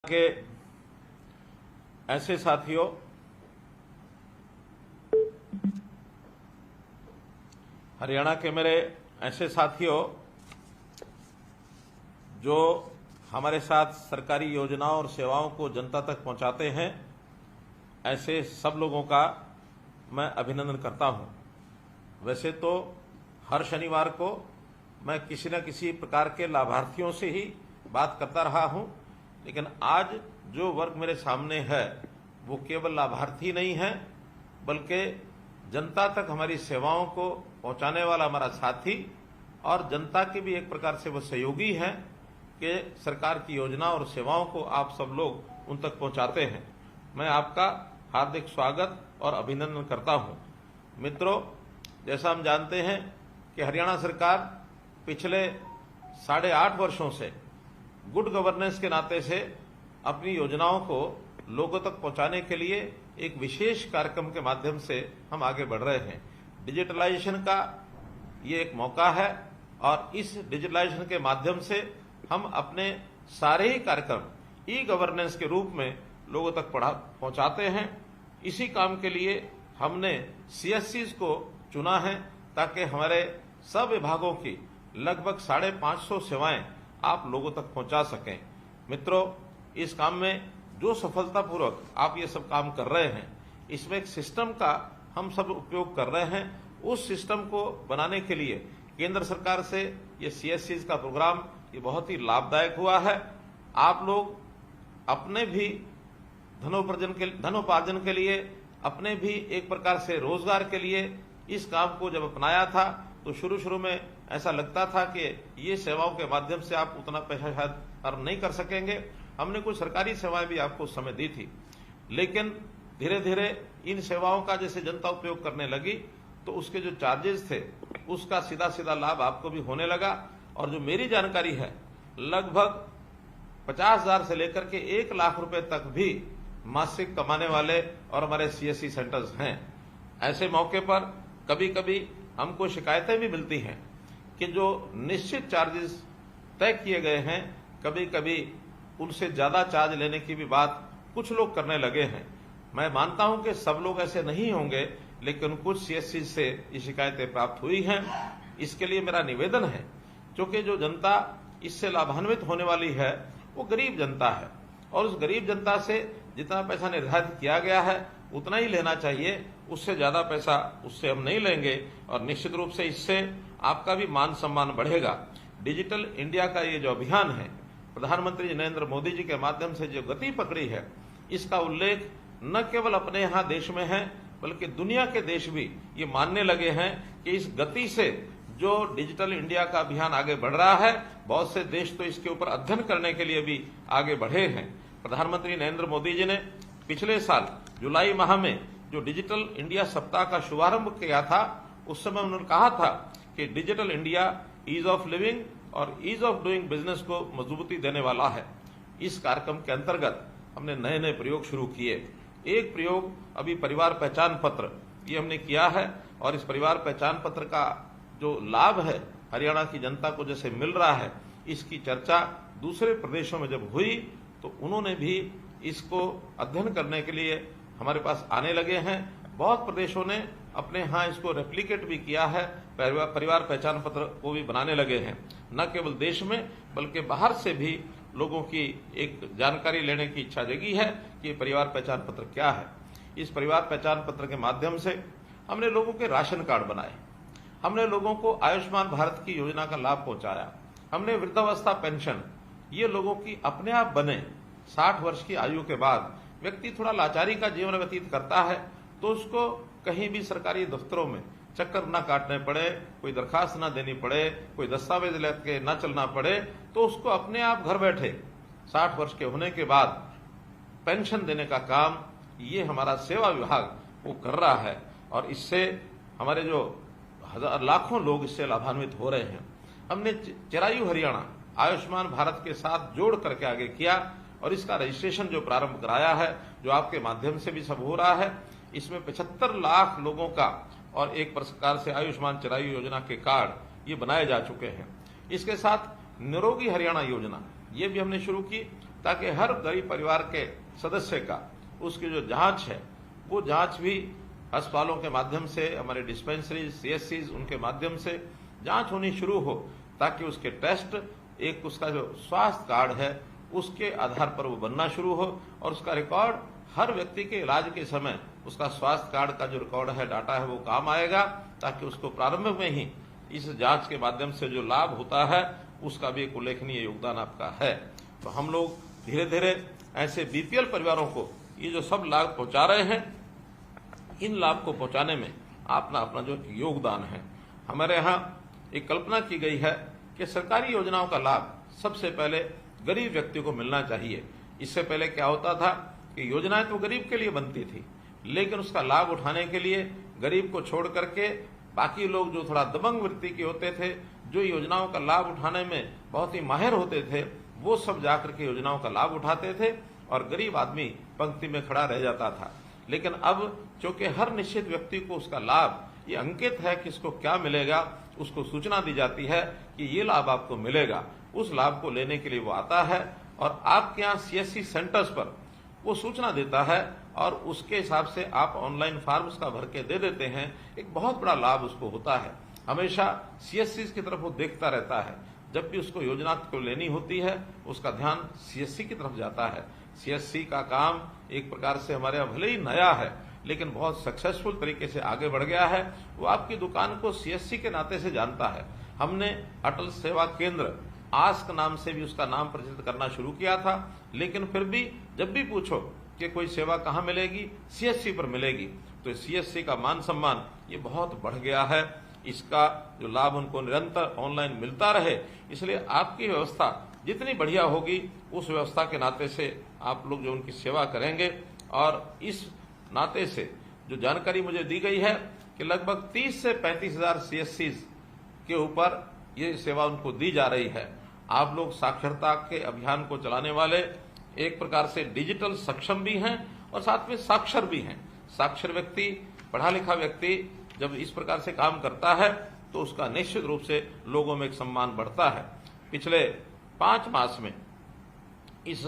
के ऐसे साथियों, हरियाणा के मेरे ऐसे साथियों जो हमारे साथ सरकारी योजनाओं और सेवाओं को जनता तक पहुंचाते हैं, ऐसे सब लोगों का मैं अभिनंदन करता हूं। वैसे तो हर शनिवार को मैं किसी न किसी प्रकार के लाभार्थियों से ही बात करता रहा हूं, लेकिन आज जो वर्ग मेरे सामने है वो केवल लाभार्थी नहीं है, बल्कि जनता तक हमारी सेवाओं को पहुंचाने वाला हमारा साथी और जनता के भी एक प्रकार से वो सहयोगी हैं कि सरकार की योजना और सेवाओं को आप सब लोग उन तक पहुंचाते हैं। मैं आपका हार्दिक स्वागत और अभिनंदन करता हूं। मित्रों, जैसा हम जानते हैं कि हरियाणा सरकार पिछले 8.5 वर्षों से गुड गवर्नेंस के नाते से अपनी योजनाओं को लोगों तक पहुंचाने के लिए एक विशेष कार्यक्रम के माध्यम से हम आगे बढ़ रहे हैं। डिजिटलाइजेशन का ये एक मौका है और इस डिजिटलाइजेशन के माध्यम से हम अपने सारे ही कार्यक्रम ई गवर्नेंस के रूप में लोगों तक पहुंचाते हैं। इसी काम के लिए हमने CSCs को चुना है ताकि हमारे सब विभागों की लगभग 550 सेवाएं आप लोगों तक पहुंचा सकें। मित्रों, इस काम में जो सफलतापूर्वक आप ये सब काम कर रहे हैं, इसमें एक सिस्टम का हम सब उपयोग कर रहे हैं। उस सिस्टम को बनाने के लिए केंद्र सरकार से ये CSCs का प्रोग्राम ये बहुत ही लाभदायक हुआ है। आप लोग अपने भी धनोपार्जन के लिए, अपने भी एक प्रकार से रोजगार के लिए इस काम को जब अपनाया था तो शुरू में ऐसा लगता था कि ये सेवाओं के माध्यम से आप उतना पैसा शायद अर्न नहीं कर सकेंगे। हमने कुछ सरकारी सेवाएं भी आपको उस समय दी थी, लेकिन धीरे धीरे इन सेवाओं का जैसे जनता उपयोग करने लगी तो उसके जो चार्जेस थे उसका सीधा सीधा लाभ आपको भी होने लगा। और जो मेरी जानकारी है, लगभग 50,000 से लेकर के 1 लाख रुपए तक भी मासिक कमाने वाले और हमारे CSC सेंटर्स हैं। ऐसे मौके पर कभी कभी हमको शिकायतें भी मिलती हैं कि जो निश्चित चार्जेस तय किए गए हैं, कभी कभी उनसे ज्यादा चार्ज लेने की भी बात कुछ लोग करने लगे हैं। मैं मानता हूं कि सब लोग ऐसे नहीं होंगे, लेकिन कुछ CSC से ये शिकायतें प्राप्त हुई हैं। इसके लिए मेरा निवेदन है, क्योंकि जो जनता इससे लाभान्वित होने वाली है वो गरीब जनता है और उस गरीब जनता से जितना पैसा निर्धारित किया गया है उतना ही लेना चाहिए, उससे ज्यादा पैसा उससे हम नहीं लेंगे और निश्चित रूप से इससे आपका भी मान सम्मान बढ़ेगा। डिजिटल इंडिया का ये जो अभियान है, प्रधानमंत्री नरेंद्र मोदी जी के माध्यम से जो गति पकड़ी है, इसका उल्लेख न केवल अपने यहाँ देश में है बल्कि दुनिया के देश भी ये मानने लगे हैं कि इस गति से जो डिजिटल इंडिया का अभियान आगे बढ़ रहा है, बहुत से देश तो इसके ऊपर अध्ययन करने के लिए भी आगे बढ़े हैं। प्रधानमंत्री नरेंद्र मोदी जी ने पिछले साल जुलाई माह में जो डिजिटल इंडिया सप्ताह का शुभारंभ किया था, उस समय उन्होंने कहा था कि digital India ease of living और ईज ऑफ डूइंग बिजनेस को मजबूती देने वाला है। इस कार्यक्रम के अंतर्गत हमने नए नए प्रयोग शुरू किए। एक प्रयोग अभी परिवार पहचान पत्र ये हमने किया है और इस परिवार पहचान पत्र का जो लाभ है हरियाणा की जनता को जैसे मिल रहा है, इसकी चर्चा दूसरे प्रदेशों में जब हुई तो उन्होंने भी इसको अध्ययन करने के लिए हमारे पास आने लगे हैं। बहुत प्रदेशों ने अपने यहाँ इसको रेप्लिकेट भी किया है, परिवार पहचान पत्र को भी बनाने लगे हैं। न केवल देश में बल्कि बाहर से भी लोगों की एक जानकारी लेने की इच्छा जगी है कि परिवार पहचान पत्र क्या है। इस परिवार पहचान पत्र के माध्यम से हमने लोगों के राशन कार्ड बनाए, हमने लोगों को आयुष्मान भारत की योजना का लाभ पहुंचाया, हमने वृद्धावस्था पेंशन ये लोगों की अपने आप बने। 60 वर्ष की आयु के बाद व्यक्ति थोड़ा लाचारी का जीवन व्यतीत करता है तो उसको कहीं भी सरकारी दफ्तरों में चक्कर न काटने पड़े, कोई दरखास्त न देनी पड़े, कोई दस्तावेज लेके न चलना पड़े, तो उसको अपने आप घर बैठे 60 वर्ष के होने के बाद पेंशन देने का काम ये हमारा सेवा विभाग वो कर रहा है और इससे हमारे जो लाखों लोग इससे लाभान्वित हो रहे हैं। हमने चिरायु हरियाणा आयुष्मान भारत के साथ जोड़ करके आगे किया और इसका रजिस्ट्रेशन जो प्रारंभ कराया है, जो आपके माध्यम से भी सब हो रहा है, इसमें 75 लाख लोगों का और एक प्रकार से आयुष्मान चिरायु योजना के कार्ड ये बनाए जा चुके हैं। इसके साथ निरोगी हरियाणा योजना ये भी हमने शुरू की ताकि हर गरीब परिवार के सदस्य का उसकी जो जांच है वो जांच भी अस्पतालों के माध्यम से, हमारे डिस्पेंसरी CSCs उनके माध्यम से जांच होनी शुरू हो, ताकि उसके टेस्ट, एक उसका जो स्वास्थ्य कार्ड है उसके आधार पर वो बनना शुरू हो और उसका रिकॉर्ड हर व्यक्ति के इलाज के समय उसका स्वास्थ्य कार्ड का जो रिकॉर्ड है, डाटा है, वो काम आएगा, ताकि उसको प्रारंभ में ही इस जांच के माध्यम से जो लाभ होता है उसका भी एक उल्लेखनीय योगदान आपका है। तो हम लोग धीरे धीरे ऐसे BPL परिवारों को ये जो सब लाभ पहुंचा रहे हैं, इन लाभ को पहुंचाने में अपना अपना जो योगदान है। हमारे यहाँ एक कल्पना की गई है कि सरकारी योजनाओं का लाभ सबसे पहले गरीब व्यक्ति को मिलना चाहिए। इससे पहले क्या होता था कि योजनाएं तो गरीब के लिए बनती थी, लेकिन उसका लाभ उठाने के लिए गरीब को छोड़ करके बाकी लोग जो थोड़ा दबंग वृत्ति के होते थे, जो योजनाओं का लाभ उठाने में बहुत ही माहिर होते थे, वो सब जाकर के योजनाओं का लाभ उठाते थे और गरीब आदमी पंक्ति में खड़ा रह जाता था। लेकिन अब चूंकि हर निश्चित व्यक्ति को उसका लाभ ये अंकित है कि इसको क्या मिलेगा, उसको सूचना दी जाती है कि ये लाभ आपको मिलेगा। उस लाभ को लेने के लिए वो आता है और आपके यहाँ CSC सेंटर्स पर वो सूचना देता है और उसके हिसाब से आप ऑनलाइन फॉर्म उसका भर के दे देते हैं। एक बहुत बड़ा लाभ उसको होता है। हमेशा CSCs की तरफ वो देखता रहता है। जब भी उसको योजना को लेनी होती है उसका ध्यान CSC की तरफ जाता है। CSC का काम एक प्रकार से हमारे यहाँ भले ही नया है, लेकिन बहुत सक्सेसफुल तरीके से आगे बढ़ गया है। वो आपकी दुकान को CSC के नाते से जानता है। हमने अटल सेवा केंद्र आस्क नाम से भी उसका नाम प्रचलित करना शुरू किया था, लेकिन फिर भी जब भी पूछो कि कोई सेवा कहाँ मिलेगी, CSC पर मिलेगी। तो CSC का मान सम्मान ये बहुत बढ़ गया है। इसका जो लाभ उनको निरंतर ऑनलाइन मिलता रहे, इसलिए आपकी व्यवस्था जितनी बढ़िया होगी उस व्यवस्था के नाते से आप लोग जो उनकी सेवा करेंगे। और इस नाते से जो जानकारी मुझे दी गई है कि लगभग 30 से 35 हजार CSCs के ऊपर ये सेवा उनको दी जा रही है। आप लोग साक्षरता के अभियान को चलाने वाले एक प्रकार से डिजिटल सक्षम भी हैं और साथ में साक्षर भी हैं। साक्षर व्यक्ति, पढ़ा लिखा व्यक्ति जब इस प्रकार से काम करता है तो उसका निश्चित रूप से लोगों में एक सम्मान बढ़ता है। पिछले 5 मास में इस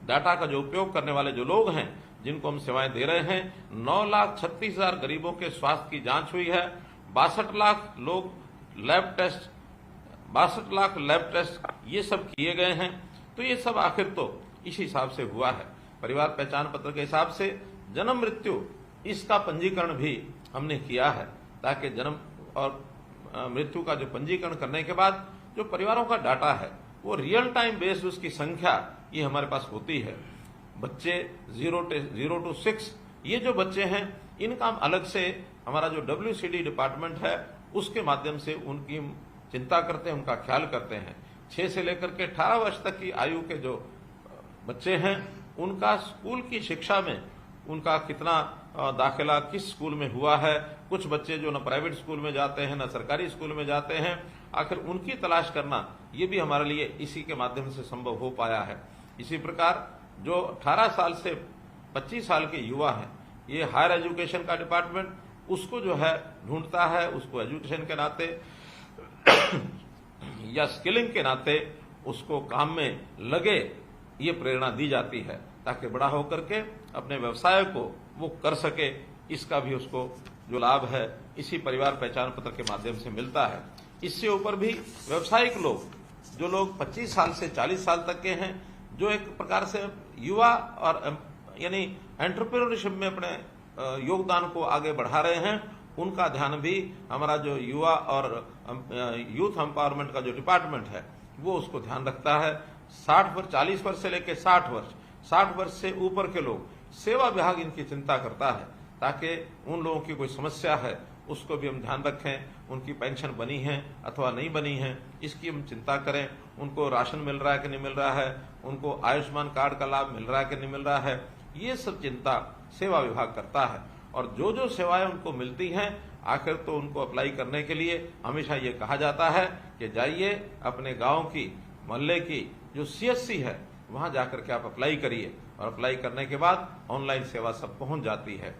डाटा का जो उपयोग करने वाले जो लोग हैं, जिनको हम सेवाएं दे रहे हैं, 9,36,000 गरीबों के स्वास्थ्य की जांच हुई है। 62 लाख लोग lab test, 62 lakh lab test ये सब किए गए हैं। तो ये सब आखिर तो इस हिसाब से हुआ है। परिवार पहचान पत्र के हिसाब से जन्म मृत्यु इसका पंजीकरण भी हमने किया है, ताकि जन्म और मृत्यु का जो पंजीकरण करने के बाद जो परिवारों का डाटा है वो रियल टाइम बेस्ड उसकी संख्या ये हमारे पास होती है। बच्चे 0 to 6 ये जो बच्चे हैं इनका हम अलग से हमारा जो WCD डिपार्टमेंट है उसके माध्यम से उनकी चिंता करते हैं, उनका ख्याल करते हैं। 6 से लेकर के 18 वर्ष तक की आयु के जो बच्चे हैं उनका स्कूल की शिक्षा में उनका कितना दाखिला किस स्कूल में हुआ है। कुछ बच्चे जो न प्राइवेट स्कूल में जाते हैं न सरकारी स्कूल में जाते हैं, आखिर उनकी तलाश करना ये भी हमारे लिए इसी के माध्यम से संभव हो पाया है। इसी प्रकार जो 18 साल से 25 साल के युवा हैं, ये हायर एजुकेशन का डिपार्टमेंट उसको जो है ढूंढता है, उसको एजुकेशन के नाते या स्किलिंग के नाते उसको काम में लगे ये प्रेरणा दी जाती है, ताकि बड़ा होकर के अपने व्यवसाय को वो कर सके। इसका भी उसको जो लाभ है इसी परिवार पहचान पत्र के माध्यम से मिलता है। इससे ऊपर भी व्यावसायिक लोग, जो लोग 25 साल से 40 साल तक के हैं, जो एक प्रकार से युवा और यानी एंटरप्रेन्योरशिप में अपने योगदान को आगे बढ़ा रहे हैं, उनका ध्यान भी हमारा जो युवा और यूथ एम्पावरमेंट का जो डिपार्टमेंट है वो उसको ध्यान रखता है। 40 वर्ष से लेकर 60 वर्ष से ऊपर के लोग, सेवा विभाग इनकी चिंता करता है, ताकि उन लोगों की कोई समस्या है उसको भी हम ध्यान रखें। उनकी पेंशन बनी है अथवा नहीं बनी है इसकी हम चिंता करें। उनको राशन मिल रहा है कि नहीं मिल रहा है, उनको आयुष्मान कार्ड का लाभ मिल रहा है कि नहीं मिल रहा है, ये सब चिंता सेवा विभाग करता है। और जो जो सेवाएं उनको मिलती हैं आखिर तो उनको अप्लाई करने के लिए हमेशा ये कहा जाता है कि जाइए अपने गांव की, मोहल्ले की जो CSC है वहां जाकर के आप अप्लाई करिए, और अप्लाई करने के बाद ऑनलाइन सेवा सब पहुंच जाती है।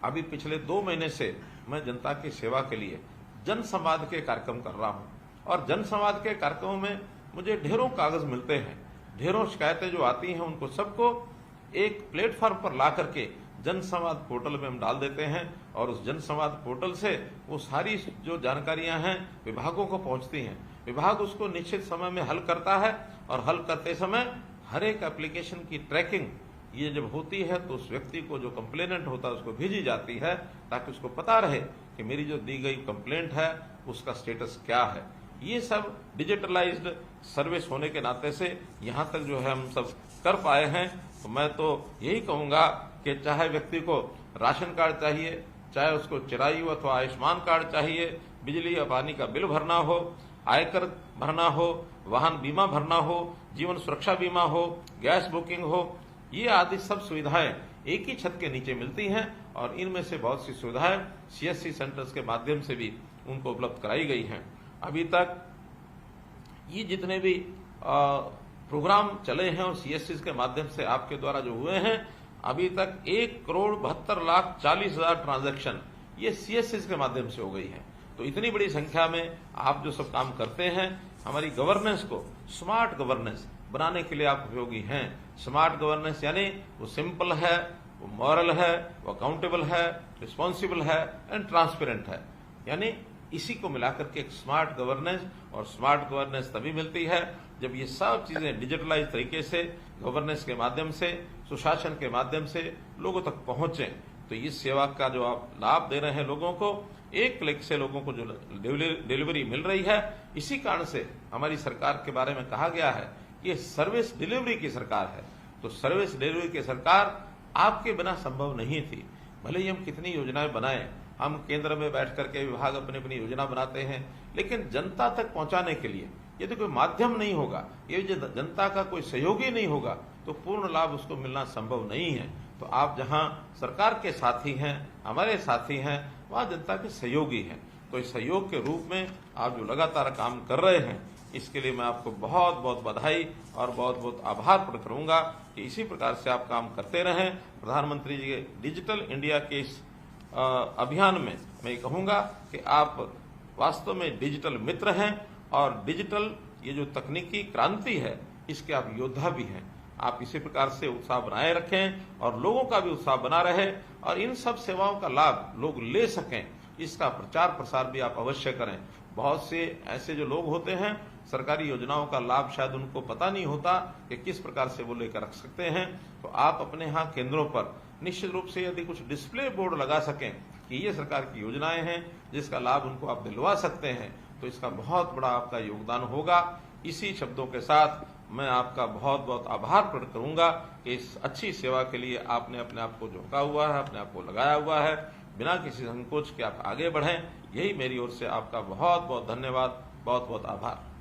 अभी पिछले 2 महीने से मैं जनता की सेवा के लिए जन संवाद के कार्यक्रम कर रहा हूं, और जन संवाद के कार्यक्रमों में मुझे ढेरों कागज मिलते हैं ढेरों शिकायतें जो आती हैं उनको सबको एक प्लेटफॉर्म पर ला करके जन संवाद पोर्टल में हम डाल देते हैं और उस जन संवाद पोर्टल से वो सारी जो जानकारियां हैं विभागों को पहुंचती हैं। विभाग उसको निश्चित समय में हल करता है और हल करते समय हर एक एप्लीकेशन की ट्रैकिंग ये जब होती है तो उस व्यक्ति को जो कंप्लेनेंट होता है उसको भेजी जाती है ताकि उसको पता रहे कि मेरी जो दी गई कंप्लेंट है उसका स्टेटस क्या है। ये सब डिजिटलाइज्ड सर्विस होने के नाते से यहाँ तक जो है हम सब कर पाए हैं। तो मैं तो यही कहूंगा कि चाहे व्यक्ति को राशन कार्ड चाहिए, चाहे उसको चिरायु अथवा आयुष्मान कार्ड चाहिए, बिजली या पानी का बिल भरना हो, आयकर भरना हो, वाहन बीमा भरना हो, जीवन सुरक्षा बीमा हो, गैस बुकिंग हो, ये आदि सब सुविधाएं एक ही छत के नीचे मिलती हैं और इनमें से बहुत सी सुविधाएं सीएससी सेंटर्स के माध्यम से भी उनको उपलब्ध कराई गई हैं। अभी तक ये जितने भी प्रोग्राम चले हैं और सीएससी के माध्यम से आपके द्वारा जो हुए हैं, अभी तक 1,72,40,000 ट्रांजैक्शन ये सीएससी के माध्यम से हो गई है। तो इतनी बड़ी संख्या में आप जो सब काम करते हैं हमारी गवर्नेंस को स्मार्ट गवर्नेंस बनाने के लिए आप उपयोगी हैं। स्मार्ट गवर्नेंस यानी वो सिंपल है, वो मॉरल है, वो अकाउंटेबल है, रिस्पॉन्सिबल है एंड ट्रांसपेरेंट है। यानी इसी को मिलाकर के एक स्मार्ट गवर्नेंस, और स्मार्ट गवर्नेंस तभी मिलती है जब ये सब चीजें डिजिटलाइज तरीके से गवर्नेंस के माध्यम से, सुशासन के माध्यम से लोगों तक पहुंचे। तो इस सेवा का जो आप लाभ दे रहे हैं लोगों को, एक क्लिक से लोगों को जो डिलीवरी मिल रही है, इसी कारण से हमारी सरकार के बारे में कहा गया है कि ये सर्विस डिलीवरी की सरकार है। तो सर्विस डिलीवरी की सरकार आपके बिना संभव नहीं थी। भले ही हम कितनी योजनाएं बनाएं, हम केंद्र में बैठ करके विभाग अपनी अपनी योजना बनाते हैं, लेकिन जनता तक पहुंचाने के लिए यदि कोई माध्यम नहीं होगा, ये जनता का कोई सहयोगी नहीं होगा, तो पूर्ण लाभ उसको मिलना संभव नहीं है। तो आप जहां सरकार के साथी हैं, हमारे साथी हैं, वहां जनता के सहयोगी हैं। तो इस सहयोग के रूप में आप जो लगातार काम कर रहे हैं, इसके लिए मैं आपको बहुत बहुत बधाई और बहुत बहुत आभार प्रकट करूंगा कि इसी प्रकार से आप काम करते रहें। प्रधानमंत्री जी के डिजिटल इंडिया के इस अभियान में मैं कहूंगा कि आप वास्तव में डिजिटल मित्र हैं और डिजिटल ये जो तकनीकी क्रांति है इसके आप योद्धा भी हैं। आप इसी प्रकार से उत्साह बनाए रखें और लोगों का भी उत्साह बना रहे और इन सब सेवाओं का लाभ लोग ले सकें, इसका प्रचार प्रसार भी आप अवश्य करें। बहुत से ऐसे जो लोग होते हैं, सरकारी योजनाओं का लाभ शायद उनको पता नहीं होता कि किस प्रकार से वो लेकर रख सकते हैं। तो आप अपने यहाँ केंद्रों पर निश्चित रूप से यदि कुछ डिस्प्ले बोर्ड लगा सकें कि ये सरकार की योजनाएं हैं जिसका लाभ उनको आप दिलवा सकते हैं, तो इसका बहुत बड़ा आपका योगदान होगा। इसी शब्दों के साथ मैं आपका बहुत बहुत आभार प्रकट करूंगा कि इस अच्छी सेवा के लिए आपने अपने आप को झोंका हुआ है, अपने आप को लगाया हुआ है, बिना किसी संकोच के आप आगे बढ़ें। यही मेरी ओर से आपका बहुत बहुत धन्यवाद, बहुत बहुत आभार।